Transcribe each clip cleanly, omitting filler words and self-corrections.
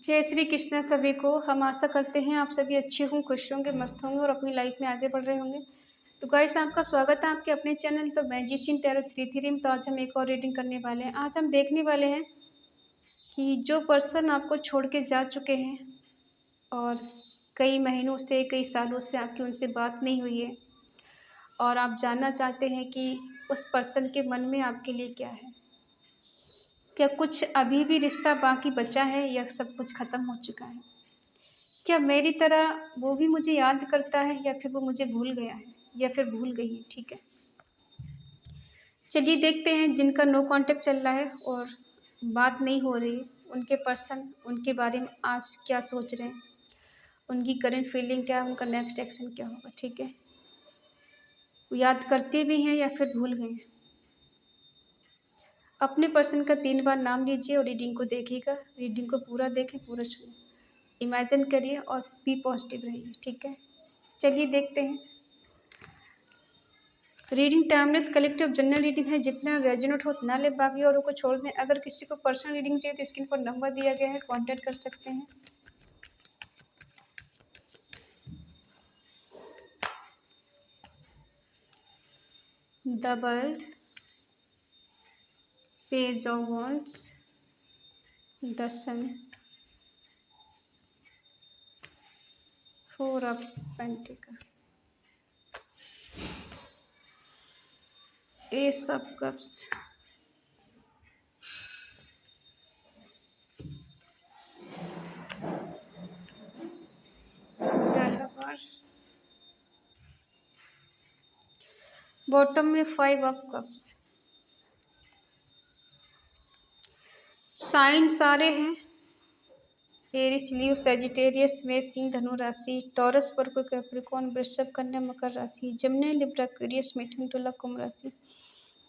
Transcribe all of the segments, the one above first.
जय श्री कृष्ण सभी को। हम आशा करते हैं आप सभी अच्छे हों, खुश होंगे, मस्त होंगे और अपनी लाइफ में आगे बढ़ रहे होंगे। तो गाइस, आपका स्वागत है आपके अपने चैनल तो मैजिशियन टैरो 33 में। तो आज हम एक और रीडिंग करने वाले हैं। आज हम देखने वाले हैं कि जो पर्सन आपको छोड़ के जा चुके हैं और कई महीनों से, कई सालों से आपकी उनसे बात नहीं हुई है और आप जानना चाहते हैं कि उस पर्सन के मन में आपके लिए क्या है। क्या कुछ अभी भी रिश्ता बाकी बचा है या सब कुछ ख़त्म हो चुका है? क्या मेरी तरह वो भी मुझे याद करता है या फिर वो मुझे भूल गया है या फिर भूल गई है? ठीक है, चलिए देखते हैं। जिनका नो कांटेक्ट चल रहा है और बात नहीं हो रही, उनके पर्सन उनके बारे में आज क्या सोच रहे हैं, उनकी करंट फीलिंग क्या है, उनका नेक्स्ट एक्शन क्या होगा। ठीक है, वो याद करते भी हैं या फिर भूल गए हैं। अपने पर्सन का 3 बार नाम लीजिए और रीडिंग को देखिएगा। रीडिंग को पूरा देखें, पूरा सुनें, इमेजिन करिए और बी पॉजिटिव रहिए। ठीक है, चलिए देखते हैं। Reading timeless collective general reading है। जितना रेजोनेट हो उतना ले, बाकी औरों को छोड़ दें। अगर किसी को पर्सनल रीडिंग चाहिए तो स्क्रीन पर नंबर दिया गया है, कांटेक्ट कर सकते हैं। The world, page of wands, the sun, 4 of pentacle, ace of cups, the lover, bottom में 5 ऑफ कप्स। साइन सारे हैं। एरिस, लीव, सेजिटेरियस में, सिंह, धनु राशि, टॉरस, वर्गो, कैप्रिकॉर्न, वृषभ, कन्या, मकर राशि, जमनी, लिब्रा, एक्वेरियस, मिथुन, तुला, कुंभ राशि,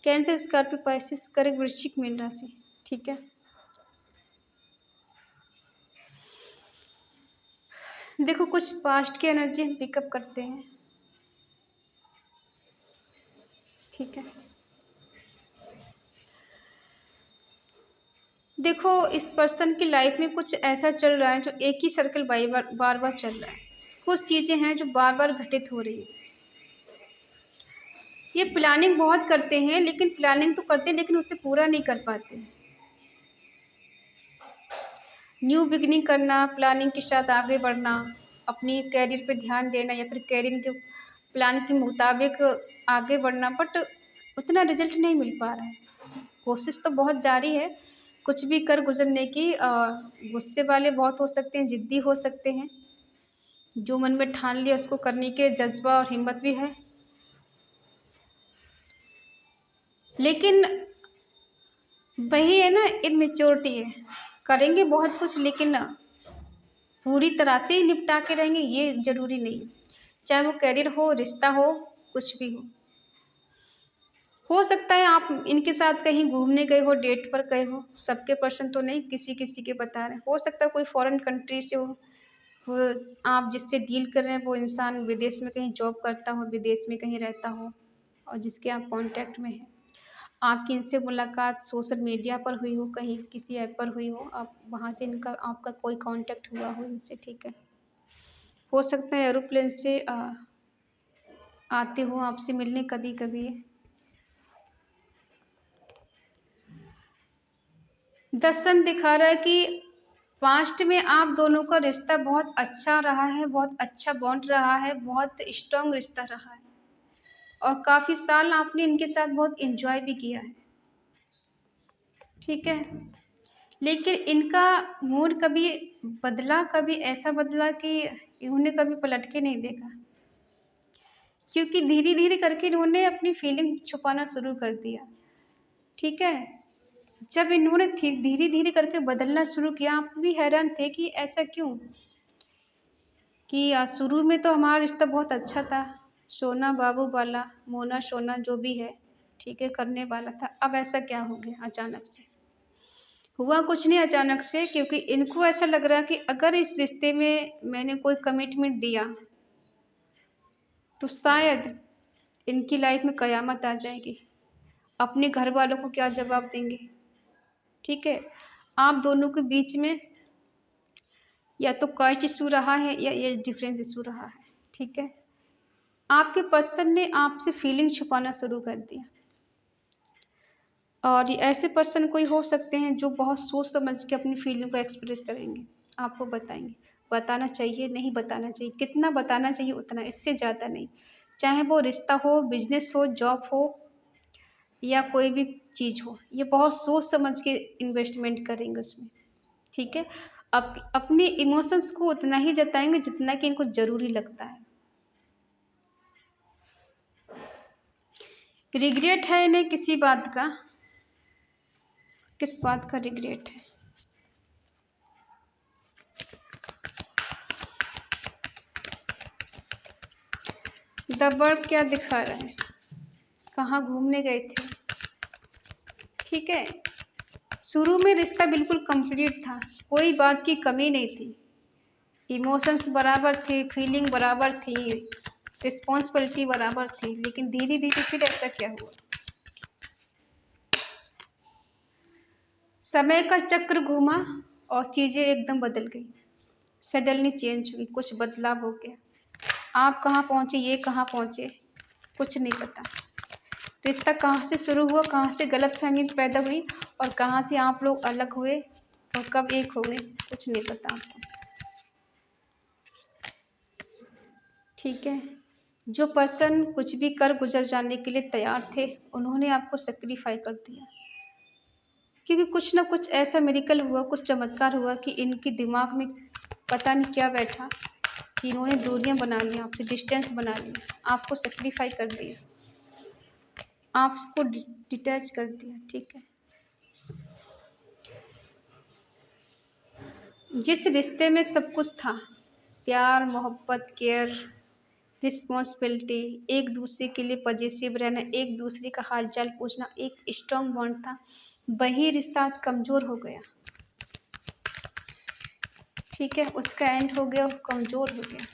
कैंसर, स्कॉर्पियो, पाइसेस, कर्क, वृश्चिक, मीन राशि। ठीक है, देखो कुछ पास्ट की एनर्जी हम पिकअप करते हैं। ठीक है, देखो इस पर्सन की लाइफ में कुछ ऐसा चल रहा है जो एक ही सर्कल बार बार चल रहा है। कुछ चीज़ें हैं जो बार बार घटित हो रही है। ये प्लानिंग बहुत करते हैं, लेकिन प्लानिंग तो करते हैं लेकिन उसे पूरा नहीं कर पाते। न्यू बिगिनिंग करना, प्लानिंग के साथ आगे बढ़ना, अपनी कैरियर पे ध्यान देना या फिर कैरियर के प्लान के मुताबिक आगे बढ़ना, बट उतना रिजल्ट नहीं मिल पा रहा है। कोशिश तो बहुत जारी है कुछ भी कर गुजरने की। गुस्से वाले बहुत हो सकते हैं, जिद्दी हो सकते हैं, जो मन में ठान लिया उसको करने के जज्बा और हिम्मत भी है, लेकिन वही है ना, इनमेच्योरिटी है। करेंगे बहुत कुछ लेकिन पूरी तरह से ही निपटा के रहेंगे ये जरूरी नहीं, चाहे वो कैरियर हो, रिश्ता हो, कुछ भी हो सकता है आप इनके साथ कहीं घूमने गए हो, डेट पर गए हो। सबके पर्सन तो नहीं, किसी किसी के बता रहे हैं। हो सकता है कोई फॉरेन कंट्री से हो, वो आप जिससे डील कर रहे हैं वो इंसान विदेश में कहीं जॉब करता हो, विदेश में कहीं रहता हो और जिसके आप कांटेक्ट में हैं। आपकी इनसे मुलाकात सोशल मीडिया पर हुई हो, कहीं किसी ऐप पर हुई हो, आप वहाँ से इनका आपका कोई कांटेक्ट हुआ हो इनसे। ठीक है, हो सकता है एरोप्लेन से आते हो आपसे मिलने कभी कभी। दर्शन दिखा रहा है कि पास्ट में आप दोनों का रिश्ता बहुत अच्छा रहा है, बहुत अच्छा बॉन्ड रहा है, बहुत स्ट्रांग रिश्ता रहा है और काफ़ी साल आपने इनके साथ बहुत एंजॉय भी किया है। ठीक है, लेकिन इनका मूड कभी बदला, कभी ऐसा बदला कि इन्होंने कभी पलट के नहीं देखा, क्योंकि धीरे धीरे करके इन्होंने अपनी फीलिंग छुपाना शुरू कर दिया। ठीक है, जब इन्होंने धीरे धीरे करके बदलना शुरू किया, आप भी हैरान थे कि ऐसा क्यों, कि शुरू में तो हमारा रिश्ता बहुत अच्छा था, सोना बाबू वाला, मोना सोना जो भी है, ठीक है, करने वाला था। अब ऐसा क्या हो गया अचानक से? हुआ कुछ नहीं अचानक से, क्योंकि इनको ऐसा लग रहा है कि अगर इस रिश्ते में मैंने कोई कमिटमेंट दिया तो शायद इनकी लाइफ में कयामत आ जाएगी। अपने घर वालों को क्या जवाब देंगे? ठीक है, आप दोनों के बीच में या तो कास्ट इशू रहा है या एज डिफरेंस इशू रहा है। ठीक है, आपके पर्सन ने आपसे फीलिंग छुपाना शुरू कर दिया। और ये ऐसे पर्सन कोई हो सकते हैं जो बहुत सोच समझ के अपनी फीलिंग को एक्सप्रेस करेंगे, आपको बताएंगे। बताना चाहिए, नहीं बताना चाहिए, कितना बताना चाहिए उतना, इससे ज़्यादा नहीं। चाहे वो रिश्ता हो, बिजनेस हो, जॉब हो या कोई भी चीज़ हो, ये बहुत सोच समझ के इन्वेस्टमेंट करेंगे उसमें। ठीक है, अब अपने इमोशंस को उतना ही जताएंगे जितना कि इनको ज़रूरी लगता है। रिग्रेट है इन्हें किसी बात का, किस बात का रिग्रेट है? द बर्ड क्या दिखा रहा है? कहाँ घूमने गए थे? ठीक है, शुरू में रिश्ता बिल्कुल कंप्लीट था, कोई बात की कमी नहीं थी, इमोशंस बराबर थे, फीलिंग बराबर थी, रिस्पॉन्सिबिलिटी बराबर थी, लेकिन धीरे धीरे फिर ऐसा क्या हुआ? समय का चक्र घूमा और चीज़ें एकदम बदल गई, सडनली चेंज हुई, कुछ बदलाव हो गया। आप कहाँ पहुँचे, ये कहाँ पहुँचे, कुछ नहीं पता। रिश्ता कहाँ से शुरू हुआ, कहाँ से गलतफहमी पैदा हुई और कहाँ से आप लोग अलग हुए और कब एक हो गए, कुछ नहीं पता आपको। ठीक है, जो पर्सन कुछ भी कर गुजर जाने के लिए तैयार थे, उन्होंने आपको सेक्रीफाई कर दिया, क्योंकि कुछ ना कुछ ऐसा मिरेकल हुआ, कुछ चमत्कार हुआ कि इनके दिमाग में पता नहीं क्या बैठा कि इन्होंने दूरियां बना ली, आपसे डिस्टेंस बना लिया, आपको सेक्रीफाई कर दिया, आपको डिटैच कर दिया। ठीक है, जिस रिश्ते में सब कुछ था, प्यार, मोहब्बत, केयर, रिस्पॉन्सिबिलिटी, एक दूसरे के लिए पॉजिटिव रहना, एक दूसरे का हालचाल पूछना, एक स्ट्रॉन्ग बॉन्ड था, वही रिश्ता आज कमज़ोर हो गया। ठीक है, उसका एंड हो गया, वो कमज़ोर हो गया।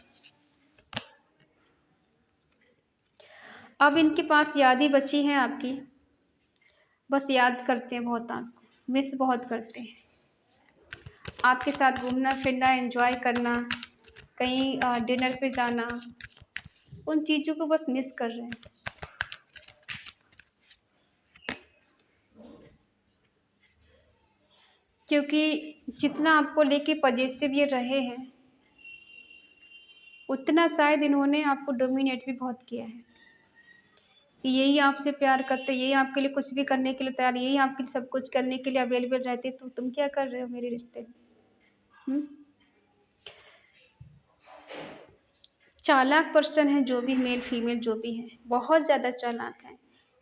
अब इनके पास याद ही बची हैं आपकी, बस याद करते हैं बहुत, आपको मिस बहुत करते हैं, आपके साथ घूमना फिरना, एंजॉय करना, कहीं डिनर पे जाना, उन चीज़ों को बस मिस कर रहे हैं। क्योंकि जितना आपको लेके पॉजिटिव ये रहे हैं, उतना शायद इन्होंने आपको डोमिनेट भी बहुत किया है कि यही आपसे प्यार करते, यही आपके लिए कुछ भी करने के लिए तैयार, यही आपके लिए सब कुछ करने के लिए अवेलेबल रहते, तो तुम क्या कर रहे हो मेरे रिश्ते में? चालाक पर्सन है जो भी, मेल फीमेल जो भी हैं, बहुत ज़्यादा चालाक हैं,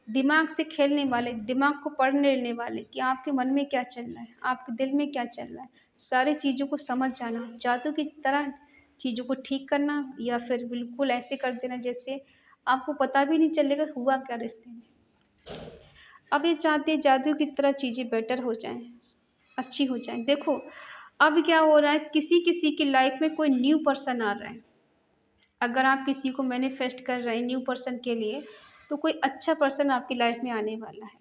दिमाग से खेलने वाले, दिमाग को पढ़ लेने वाले कि आपके मन में क्या चल रहा है, आपके दिल में क्या चल रहा है, सारी चीज़ों को समझ जाना, जादू की तरह चीज़ों को ठीक करना या फिर बिल्कुल ऐसे कर देना जैसे आपको पता भी नहीं चलेगा हुआ क्या रिश्ते में। अब ये चाहते हैं जादू की तरह चीज़ें बेटर हो जाएं, अच्छी हो जाएं। देखो अब क्या हो रहा है, किसी किसी की लाइफ में कोई न्यू पर्सन आ रहा है। अगर आप किसी को मैनिफेस्ट कर रहे हैं न्यू पर्सन के लिए, तो कोई अच्छा पर्सन आपकी लाइफ में आने वाला है।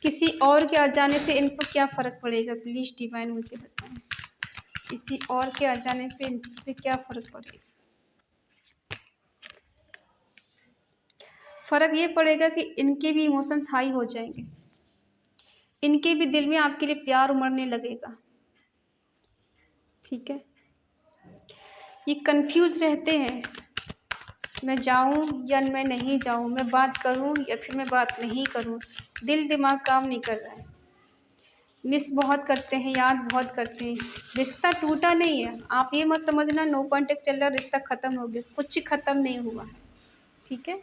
किसी और के आ जाने से इन पर क्या फ़र्क पड़ेगा, प्लीज़ डिवाइन मुझे बताएं, किसी और के आ जाने पे इन पे क्या फ़र्क पड़ेगा? फ़र्क ये पड़ेगा कि इनके भी इमोशंस हाई हो जाएंगे, इनके भी दिल में आपके लिए प्यार उमड़ने लगेगा। ठीक है, ये कंफ्यूज रहते हैं, मैं जाऊं या मैं नहीं जाऊं, मैं बात करूं या फिर मैं बात नहीं करूं, दिल दिमाग काम नहीं कर रहा है, मिस बहुत करते हैं, याद बहुत करते हैं। रिश्ता टूटा नहीं है, आप ये मत समझना नो कॉन्टेक्ट चल रहा रिश्ता ख़त्म हो गया, कुछ ख़त्म नहीं हुआ है। ठीक है,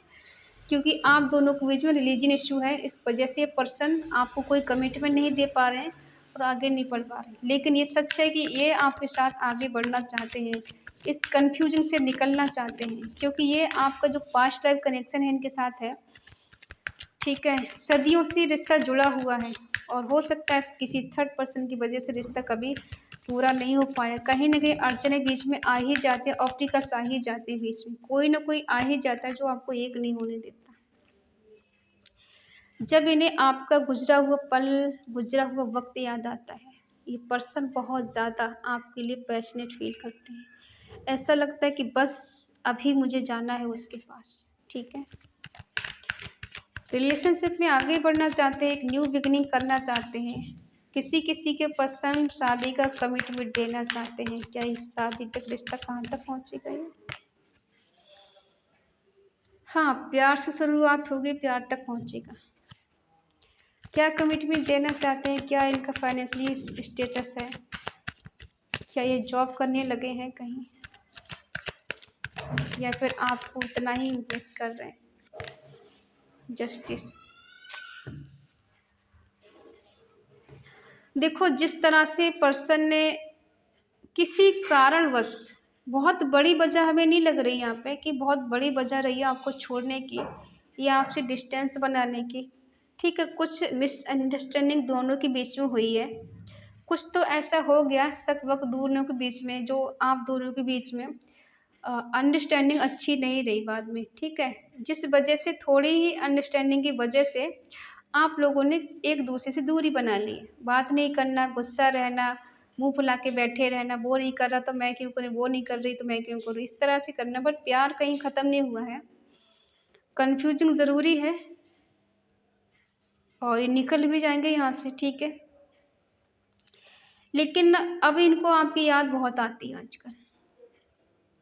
क्योंकि आप दोनों के बीच में रिलीजन इशू है, इस वजह से ये पर्सन आपको कोई कमिटमेंट नहीं दे पा रहे हैं और आगे नहीं बढ़ पा रहे, लेकिन ये सच है कि ये आपके साथ आगे बढ़ना चाहते हैं, इस कन्फ्यूजन से निकलना चाहते हैं, क्योंकि ये आपका जो पास्ट लाइफ कनेक्शन है इनके साथ है। ठीक है, सदियों से रिश्ता जुड़ा हुआ है और हो सकता है किसी थर्ड पर्सन की वजह से रिश्ता कभी पूरा नहीं हो पाया, कहीं ना कहीं अड़चने बीच में आ ही जाते हैं, ऑब्स्टिकल्स आ ही जाते हैं बीच में, कोई ना कोई आ ही जाता है जो आपको एक नहीं होने देता। जब इन्हें आपका गुजरा हुआ पल, गुजरा हुआ वक्त याद आता है, ये पर्सन बहुत ज़्यादा आपके लिए पैशनेट फील करते हैं। ऐसा लगता है कि बस अभी मुझे जाना है उसके पास, ठीक है। रिलेशनशिप में आगे बढ़ना चाहते हैं, एक न्यू बिगिनिंग करना चाहते हैं। किसी किसी के पर्सन शादी का कमिटमेंट देना चाहते हैं। क्या इस शादी तक, रिश्ता कहाँ तक पहुँचेगा ये? हाँ, प्यार से शुरुआत होगी, प्यार तक पहुँचेगा। क्या कमिटमेंट देना चाहते हैं, क्या इनका फाइनेंशियली स्टेटस है, क्या ये जॉब करने लगे हैं कहीं, या फिर आपको उतना ही इन्वेस्ट कर रहे हैं। जस्टिस। देखो, जिस तरह से पर्सन ने किसी कारणवश, बहुत बड़ी वजह हमें नहीं लग रही यहाँ पे कि बहुत बड़ी वजह रही है आपको छोड़ने की या आपसे डिस्टेंस बनाने की, ठीक है। कुछ मिसअंडरस्टैंडिंग दोनों के बीच में हुई है। कुछ तो ऐसा हो गया शक वक दोनों के बीच में, जो आप दोनों के बीच में अंडरस्टैंडिंग अच्छी नहीं रही बाद में, ठीक है। जिस वजह से, थोड़ी ही अंडरस्टैंडिंग की वजह से आप लोगों ने एक दूसरे से दूरी बना ली। बात नहीं करना, गुस्सा रहना, मुंह फुला के बैठे रहना, वो नहीं कर रहा तो मैं क्यों करूँ, वो नहीं कर रही तो मैं क्यों करूँ, इस तरह से करना। बट प्यार कहीं ख़त्म नहीं हुआ है, कन्फ्यूजिंग ज़रूरी है और ये निकल भी जाएंगे यहाँ से, ठीक है। लेकिन अब इनको आपकी याद बहुत आती है आजकल,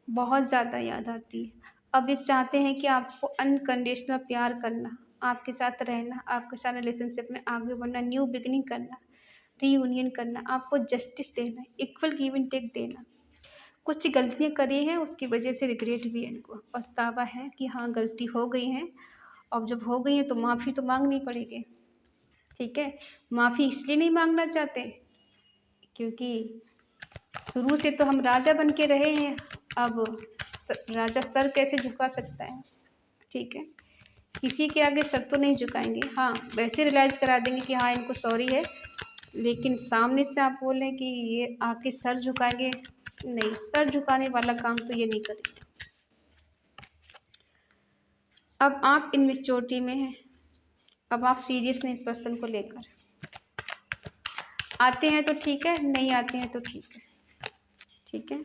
बहुत ज़्यादा याद आती है। अब ये चाहते हैं कि आपको अनकंडीशनल प्यार करना, आपके साथ रहना, आपके साथ रिलेशनशिप में आगे बढ़ना, न्यू बिगिनिंग करना, रीयूनियन करना, आपको जस्टिस देना, इक्वल गिव एंड टेक देना। कुछ गलतियाँ करी हैं, उसकी वजह से रिग्रेट भी है, इनको पछतावा है कि हाँ गलती हो गई है। अब जब हो गई है तो माफ़ी तो मांगनी पड़ेगी, ठीक है। माफ़ी इसलिए नहीं मांगना चाहते क्योंकि शुरू से तो हम राजा बन के रहे हैं। अब राजा सर कैसे झुका सकता है, ठीक है। किसी के आगे सर तो नहीं झुकाएंगे। हाँ, वैसे रियलाइज़ करा देंगे कि हाँ इनको सॉरी है, लेकिन सामने से आप बोलें कि ये आके सर झुकाएंगे, नहीं, सर झुकाने वाला काम तो ये नहीं करेंगे। अब आप इनमेच्योरिटी में हैं, अब आप सीरियस नहीं इस पर्सन को लेकर। आते हैं तो ठीक है, नहीं आते हैं तो ठीक है, ठीक है।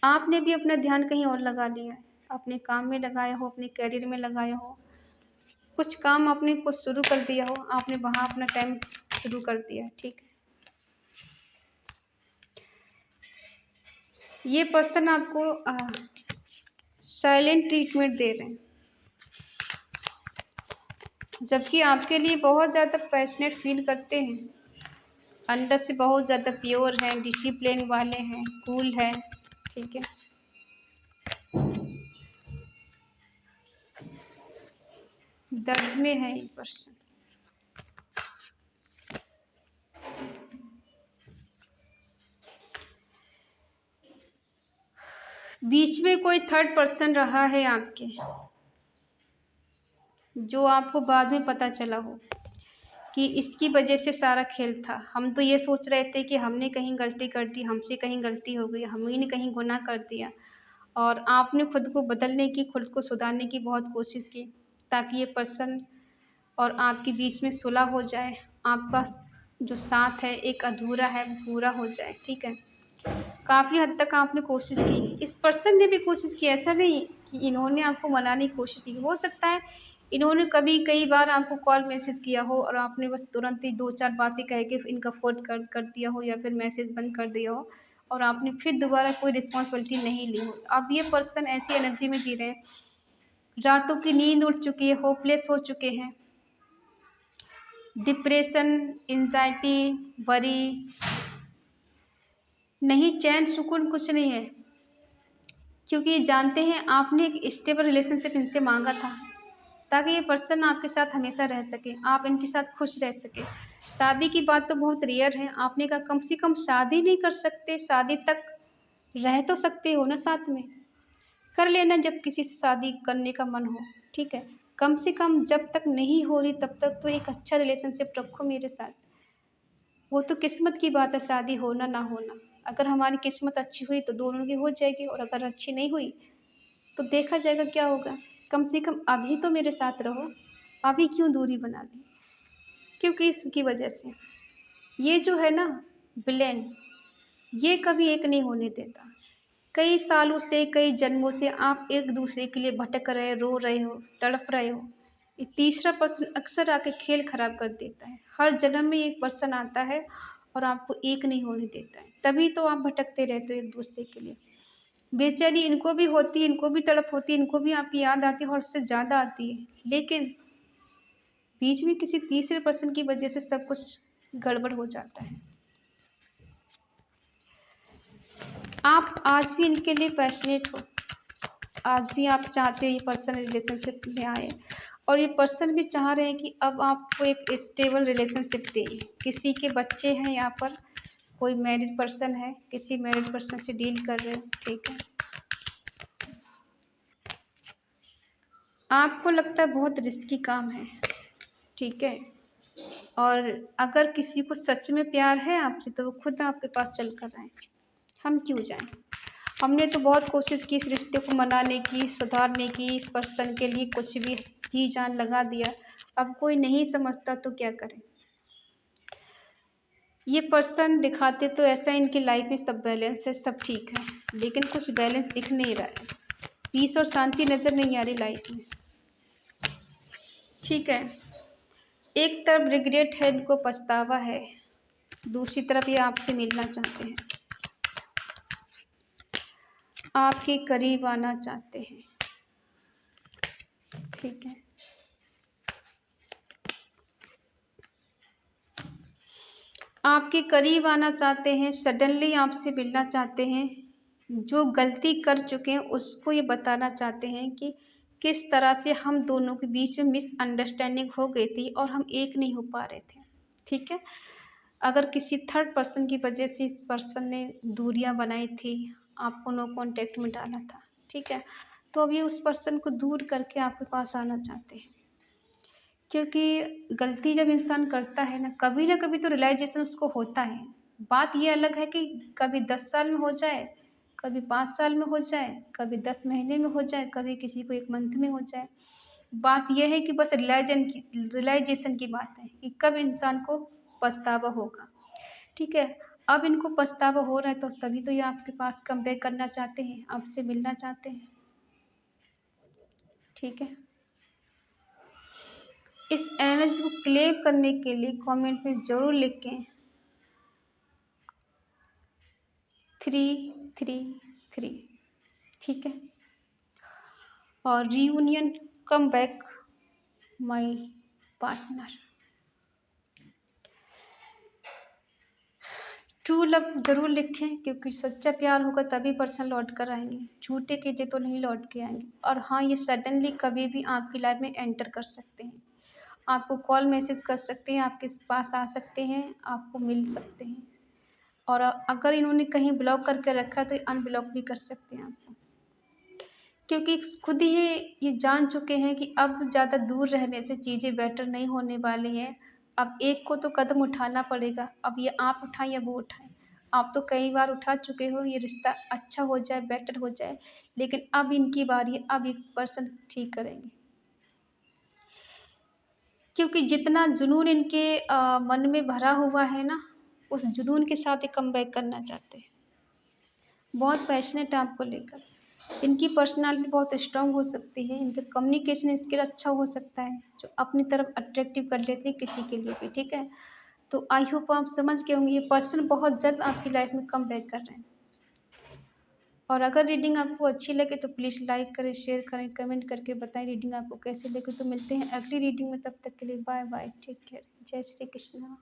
आपने भी अपना ध्यान कहीं और लगा लिया है, अपने काम में लगाया हो, अपने करियर में लगाया हो, कुछ काम आपने कुछ शुरू कर दिया हो, आपने वहाँ अपना टाइम शुरू कर दिया है, ठीक है। ये पर्सन आपको साइलेंट ट्रीटमेंट दे रहे हैं, जबकि आपके लिए बहुत ज़्यादा पैशनेट फील करते हैं, अंदर से बहुत ज़्यादा प्योर हैं, डिसिप्लिन वाले हैं, कूल हैं, ठीक है। दर्द में है ये पर्सन। बीच में कोई थर्ड पर्सन रहा है आपके, जो आपको बाद में पता चला हो कि इसकी वजह से सारा खेल था। हम तो ये सोच रहे थे कि हमने कहीं गलती कर दी, हमसे कहीं गलती हो गई, हम ही ने कहीं गुनाह कर दिया, और आपने खुद को बदलने की, खुद को सुधारने की बहुत कोशिश की ताकि ये पर्सन और आपके बीच में सुलह हो जाए, आपका जो साथ है एक अधूरा है वो पूरा हो जाए, ठीक है। काफ़ी हद तक आपने कोशिश की, इस पर्सन ने भी कोशिश की। ऐसा नहीं कि इन्होंने आपको मनाने की कोशिश की, हो सकता है इन्होंने कभी कई बार आपको कॉल मैसेज किया हो और आपने बस तुरंत ही 2-4 बातें कह के इनका फोन कर दिया हो, या फिर मैसेज बंद कर दिया हो और आपने फिर दोबारा कोई रिस्पॉन्सिबिलिटी नहीं ली हो। अब ये पर्सन ऐसी एनर्जी में जी रहे हैं, रातों की नींद उड़ चुकी है, होपलेस हो चुके हैं, डिप्रेशन, एंजाइटी, वरी, नहीं चैन सुकून कुछ नहीं है, क्योंकि ये जानते हैं आपने एक स्टेबल रिलेशनशिप इनसे मांगा था ताकि ये पर्सन आपके साथ हमेशा रह सके, आप इनके साथ खुश रह सके। शादी की बात तो बहुत रेयर है, आपने कहा कम से कम शादी नहीं कर सकते, शादी तक रह तो सकते हो ना साथ में, कर लेना जब किसी से शादी करने का मन हो, ठीक है। कम से कम जब तक नहीं हो रही तब तक तो एक अच्छा रिलेशनशिप रखो मेरे साथ। वो तो किस्मत की बात है, शादी होना ना होना। अगर हमारी किस्मत अच्छी हुई तो दोनों की हो जाएगी, और अगर अच्छी नहीं हुई तो देखा जाएगा क्या होगा। कम से कम अभी तो मेरे साथ रहो, अभी क्यों दूरी बना ली, क्योंकि इसकी वजह से ये जो है ना, ब्लेंड, ये कभी एक नहीं होने देता। कई सालों से, कई जन्मों से आप एक दूसरे के लिए भटक रहे, रो रहे हो, तड़प रहे हो। ये तीसरा पर्सन अक्सर आके खेल खराब कर देता है। हर जन्म में एक पर्सन आता है और आपको एक नहीं होने देता है, तभी तो आप भटकते रहते हो एक दूसरे के लिए। बेचैनी इनको भी होती है, इनको भी तड़प होती है, इनको भी आपकी याद आती है और उससे ज़्यादा आती है, लेकिन बीच में किसी तीसरे पर्सन की वजह से सब कुछ गड़बड़ हो जाता है। आप आज भी इनके लिए पैशनेट हो, आज भी आप चाहते हो ये पर्सन रिलेशनशिप में आए, और ये पर्सन भी चाह रहे हैं कि अब आपको एक स्टेबल रिलेशनशिप दें। किसी के बच्चे हैं यहाँ पर, कोई मैरिड पर्सन है, किसी मैरिड पर्सन से डील कर रहे हो, ठीक है। आपको लगता है बहुत रिस्की काम है, ठीक है। और अगर किसी को सच में प्यार है आपसे तो वो खुद आपके पास चल कर आए, हम क्यों जाएं। हमने तो बहुत कोशिश की इस रिश्ते को मनाने की, सुधारने की, इस पर्सन के लिए कुछ भी जी जान लगा दिया, अब कोई नहीं समझता तो क्या करें। ये पर्सन दिखाते तो ऐसा इनकी लाइफ में सब बैलेंस है, सब ठीक है, लेकिन कुछ बैलेंस दिख नहीं रहा है, पीस और शांति नज़र नहीं आ रही लाइफ में, ठीक है। एक तरफ रिग्रेट है, इनको पछतावा है, दूसरी तरफ ये आपसे मिलना चाहते हैं, आपके करीब आना चाहते हैं, ठीक है। आपके करीब आना चाहते हैं, सडनली आपसे मिलना चाहते हैं, जो गलती कर चुके हैं उसको ये बताना चाहते हैं कि किस तरह से हम दोनों के बीच में मिसअंडरस्टैंडिंग हो गई थी और हम एक नहीं हो पा रहे थे, ठीक है। अगर किसी थर्ड पर्सन की वजह से इस पर्सन ने दूरियां बनाई थी, आपको नो कांटेक्ट में डाला था, ठीक है, तो अभी उस पर्सन को दूर करके आपके पास आना चाहते हैं। क्योंकि गलती जब इंसान करता है ना कभी तो रियलाइजेशन उसको होता है। बात ये अलग है कि कभी 10 साल में हो जाए, कभी 5 साल में हो जाए, कभी 10 महीने में हो जाए, कभी किसी को 1 मंथ में हो जाए। बात यह है कि बस रियलाइजेशन की बात है कि कब इंसान को पछतावा होगा, ठीक है। अब इनको पछतावा हो रहा है तो तभी तो ये आपके पास कमबैक करना चाहते हैं, आपसे मिलना चाहते हैं, ठीक है। इस एनर्जी को क्लेम करने के लिए कमेंट में ज़रूर लिखें 333, ठीक है। और reunion come back my partner. True love ज़रूर लिखें, क्योंकि सच्चा प्यार होगा तभी पर्सन लौट कर आएंगे, झूठे के लिए तो नहीं लौट के आएंगे। और हाँ, ये सडनली कभी भी आपकी लाइफ में एंटर कर सकते हैं, आपको कॉल मैसेज कर सकते हैं, आपके पास आ सकते हैं, आपको मिल सकते हैं। और अगर इन्होंने कहीं ब्लॉक करके रखा है तो अनब्लॉक भी कर सकते हैं आपको, क्योंकि खुद ही ये जान चुके हैं कि अब ज़्यादा दूर रहने से चीज़ें बेटर नहीं होने वाली हैं। अब एक को तो कदम उठाना पड़ेगा, अब ये आप उठाएं या वो उठाएं। आप तो कई बार उठा चुके हो, ये रिश्ता अच्छा हो जाए, बेटर हो जाए, लेकिन अब इनकी बारी है, अब एक पर्सन ठीक करेंगे। क्योंकि जितना जुनून इनके मन में भरा हुआ है ना, उस जुनून के साथ ये कम बैक करना चाहते हैं। बहुत पैशनेट है आपको लेकर, इनकी पर्सनालिटी बहुत स्ट्रांग हो सकती है, इनका कम्युनिकेशन स्किल अच्छा हो सकता है, जो अपनी तरफ अट्रैक्टिव कर लेते हैं किसी के लिए भी, ठीक है। तो आई होप आप समझ गए होंगे, ये पर्सन बहुत जल्द आपकी लाइफ में कम बैक कर रहे हैं। और अगर रीडिंग आपको अच्छी लगे तो प्लीज़ लाइक करें, शेयर करें, कमेंट करके बताएं रीडिंग आपको कैसी लगी। तो मिलते हैं अगली रीडिंग में, तब तक के लिए बाय बाय, टेक केयर, जय श्री कृष्णा।